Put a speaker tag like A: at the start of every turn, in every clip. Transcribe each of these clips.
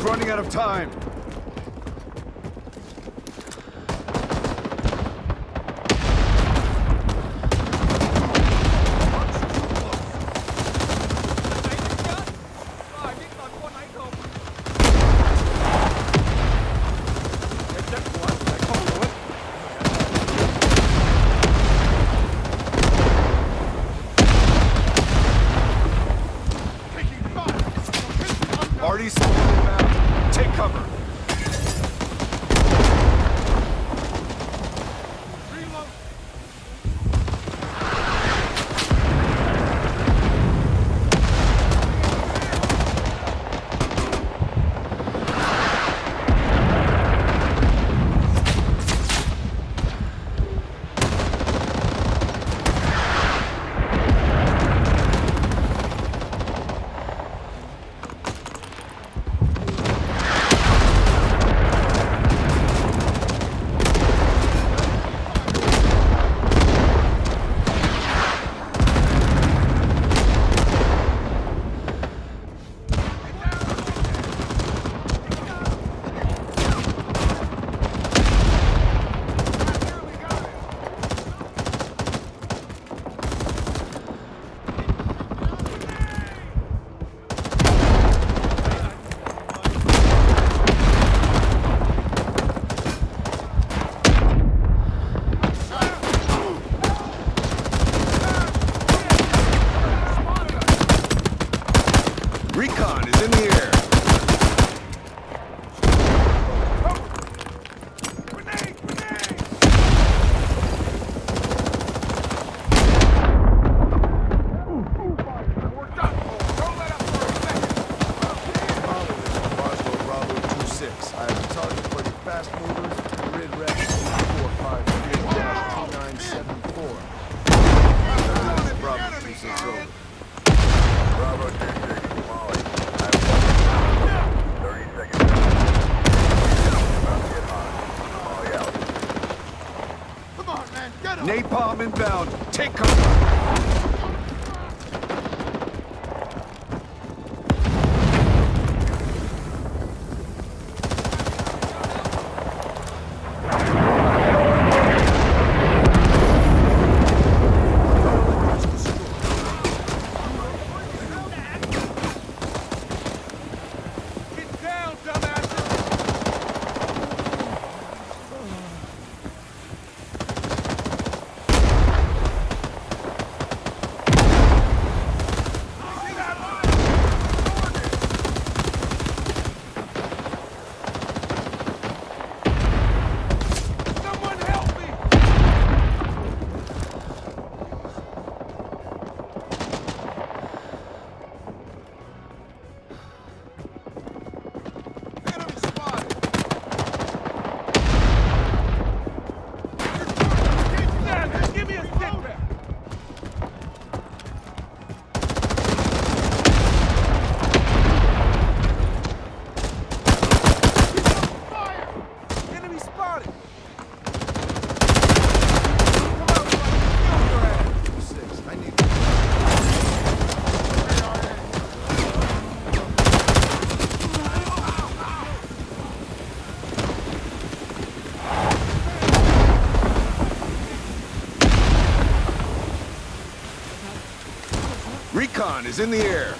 A: running out of time. Artie's slowing inbound. Take cover. Recon is in the air. I have a target for the fast movers, grid rec 453-2974. Bravo 26 over.
B: Bravo 26, Molly. I have 30 seconds. About to get hot. Molly out.
C: Come on, man, get him!
A: Napalm inbound. Take cover. Recon is in the air.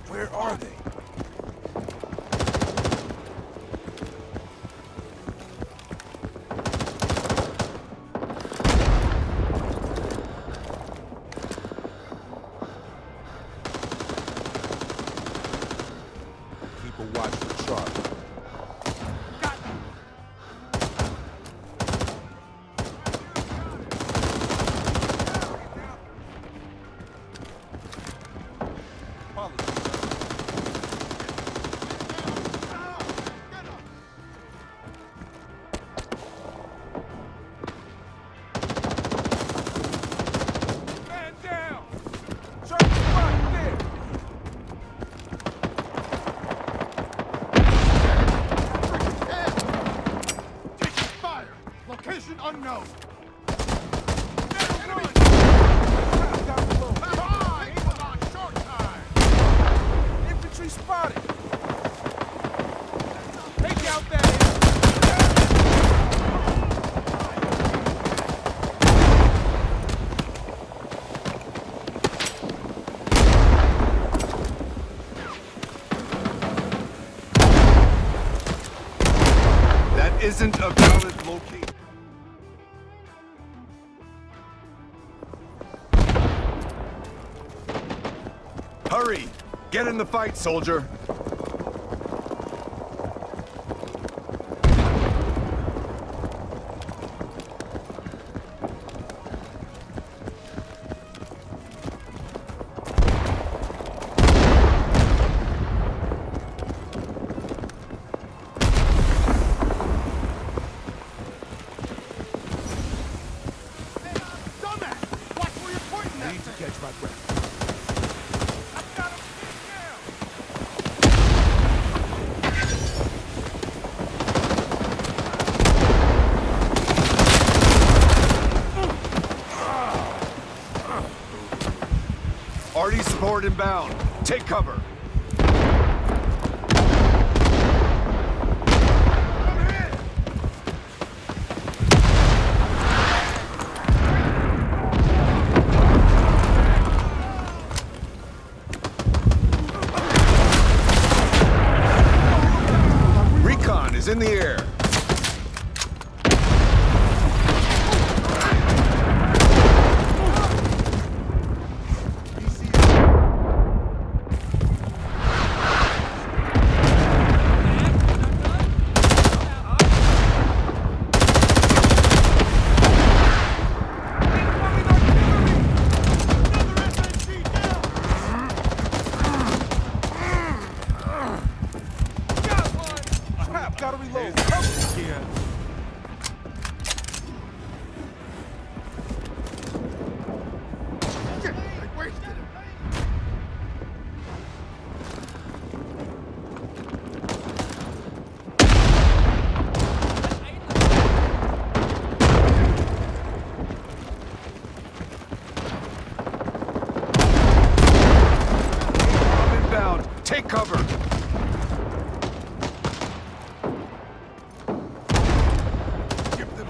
A: Where are they? Keep a watchful sharp.
C: Location unknown.
A: Infantry spotted! Take out that That isn't a valid location. Hurry! Get in the fight, soldier!
C: Dumbass! Watch where you're pointing
A: I
C: that
A: need to
C: thing.
A: catch my breath. Arty support inbound. Take cover. Recon is in the air. Gotta reload. Yeah.
C: They wasted him.
A: Inbound. Take cover. Give them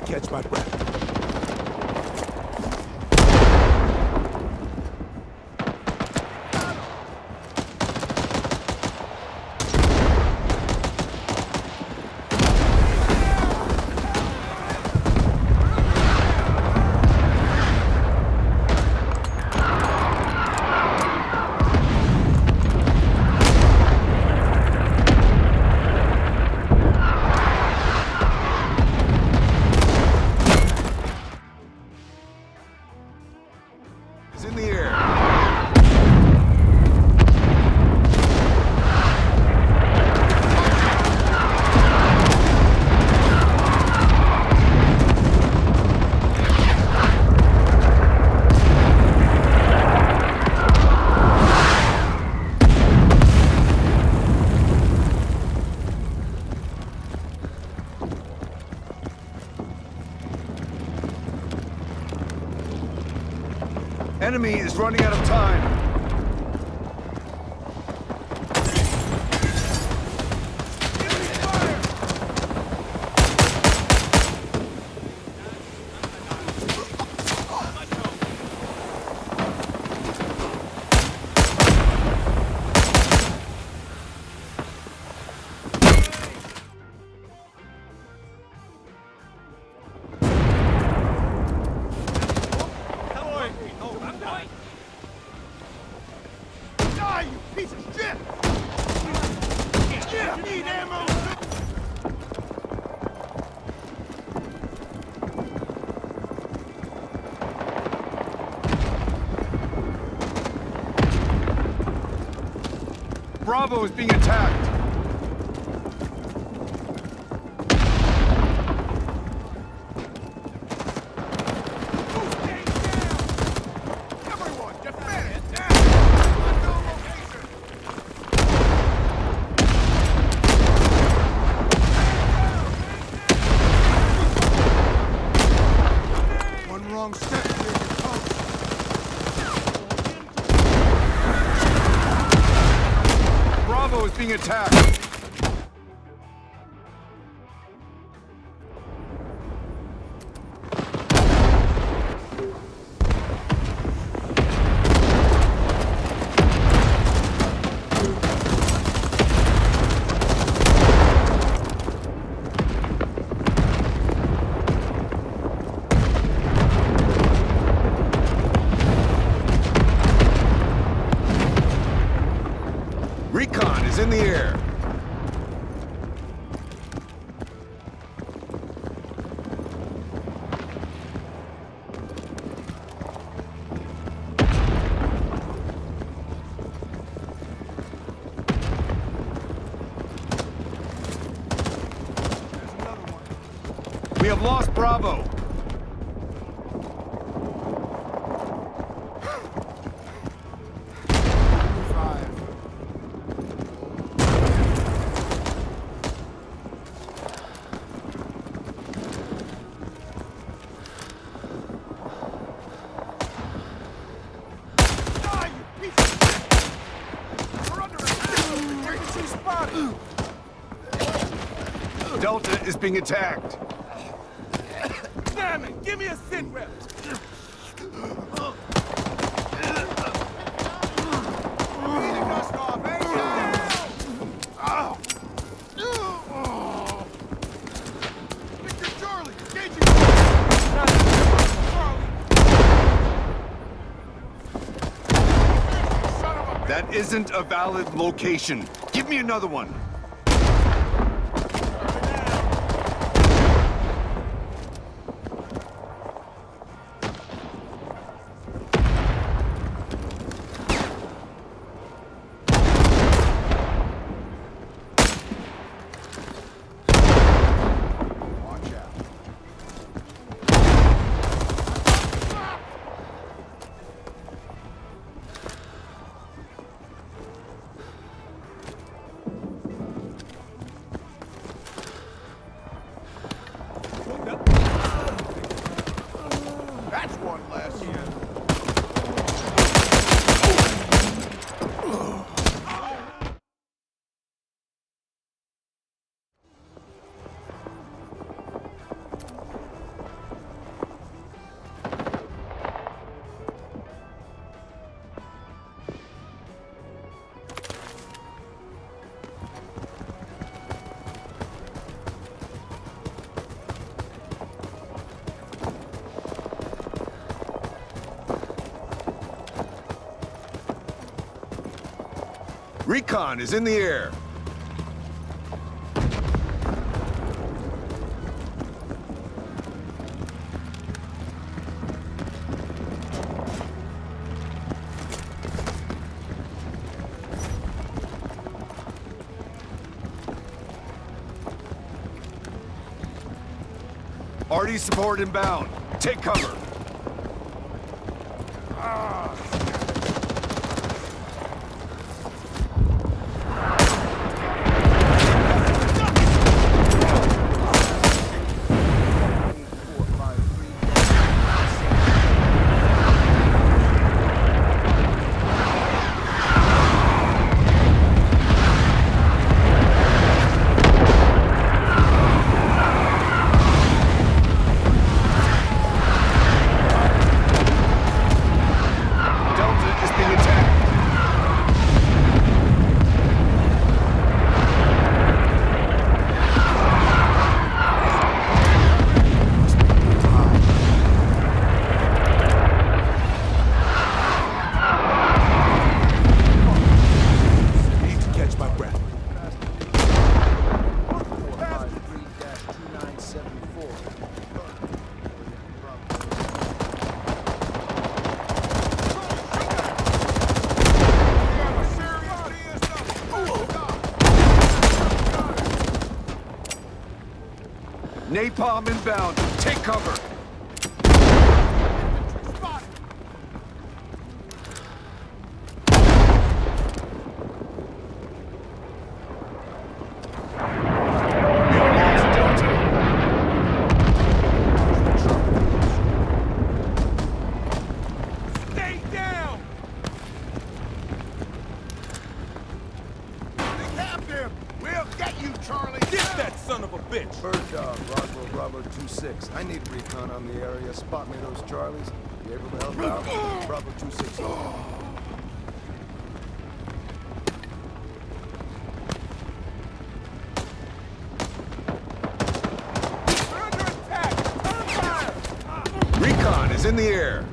A: catch my breath. Is in the air. Enemy is running out of time. Enemy fire! Die, you piece of shit! Yeah, need ammo! Bravo is being attacked. Everyone, defend it! One wrong step, here you come. Bravo is being attacked. Recon is in the air. There's another one. We have lost Bravo. Delta is being attacked.
C: Damn it! Give me a sit rep! Victor Charlie, engaging!
A: That isn't a valid location. Give me another one. Recon is in the air. RD support inbound. Take cover. Napalm inbound. Take cover.
C: Stay down! They have him! We'll get you, Charlie! Get that son of a bitch!
A: Bird dog, Roswell Bravo 26. I need recon on the area. Spot me those Charlies. You able to help out? Bravo 26.
C: We're under attack! Turn fire!
A: Recon is in the air.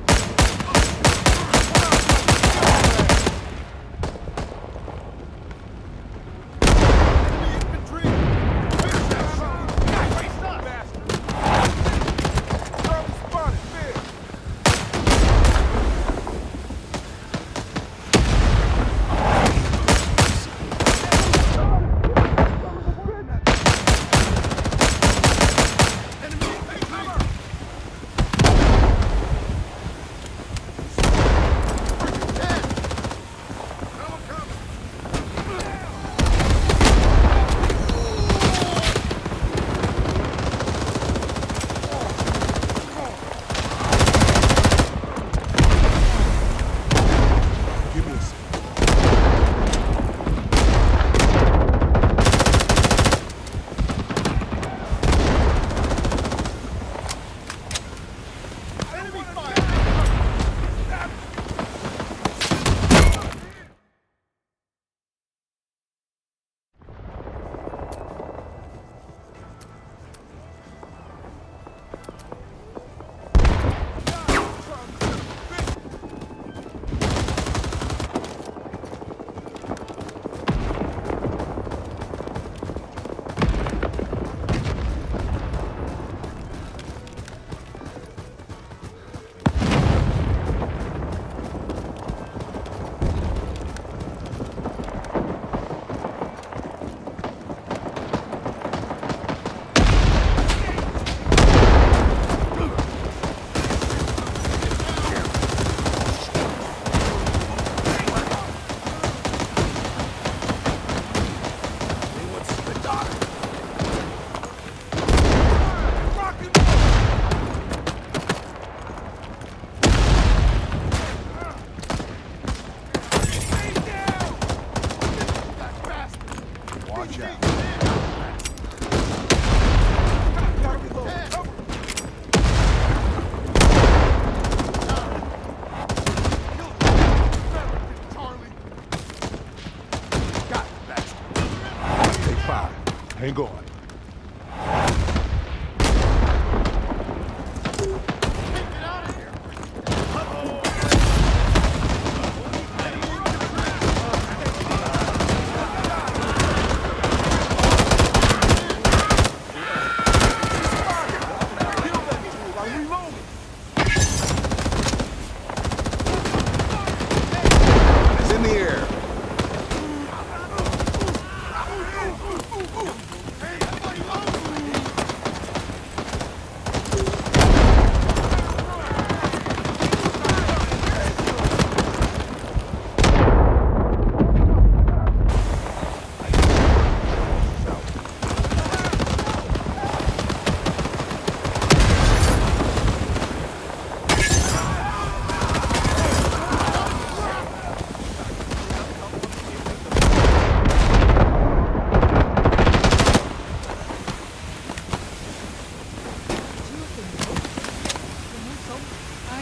D: Hang on.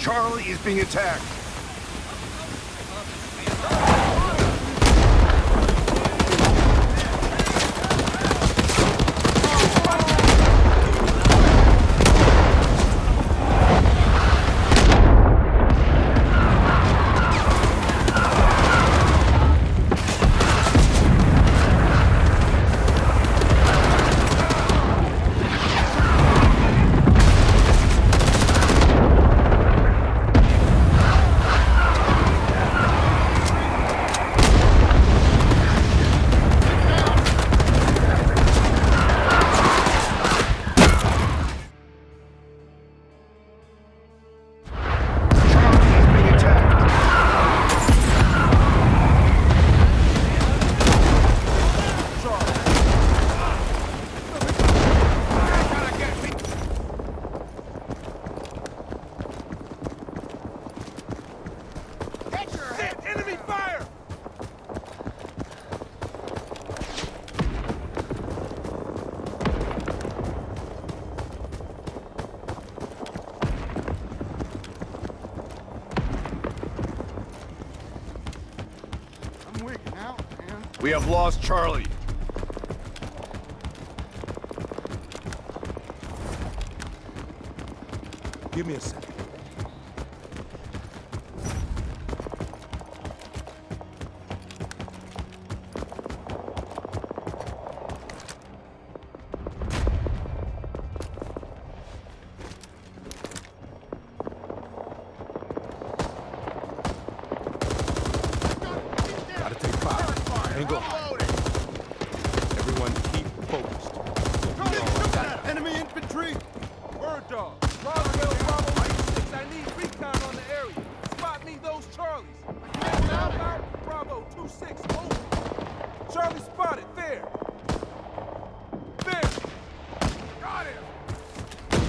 A: Charlie is being attacked.
C: Enemy fire!
E: I'm weak now, man.
A: We have lost Charlie.
D: Give me a second. Gotta take fire. Hang on. Everyone keep focused.
E: Enemy infantry!
C: Bird dog. Roswell, Bravo 26. I need recon on the area. Spot me those Charlies. Now, Bravo 26. Over. Charlie spotted. There. There. Got him.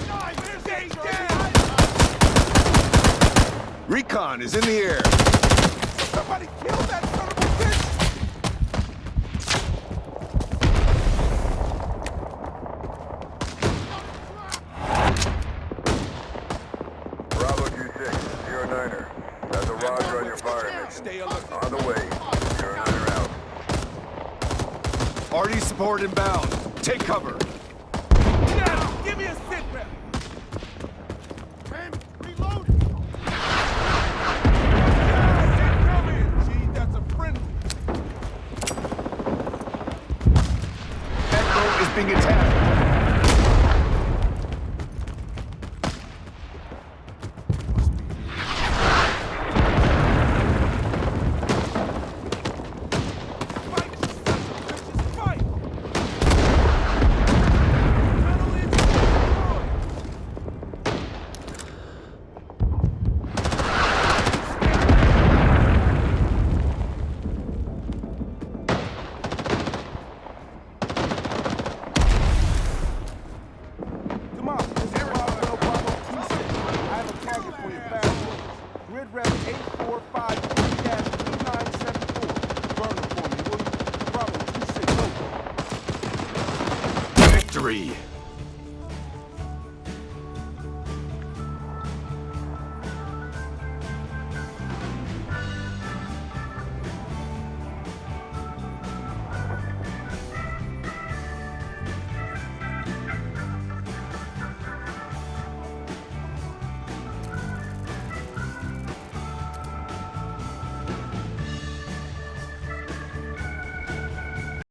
C: Nice. Stay down.
A: Recon is in the air.
C: Somebody kill that son of a bitch.
B: Bravo 26, 09er. That's a roger on your fire mission.
C: Stay alert.
B: On the way. 09er out.
A: RD support inbound. Take cover.
C: Now, give me a sit rep.
E: Man, reload!
C: Come in, G. That's a friendly.
A: Echo is being attacked.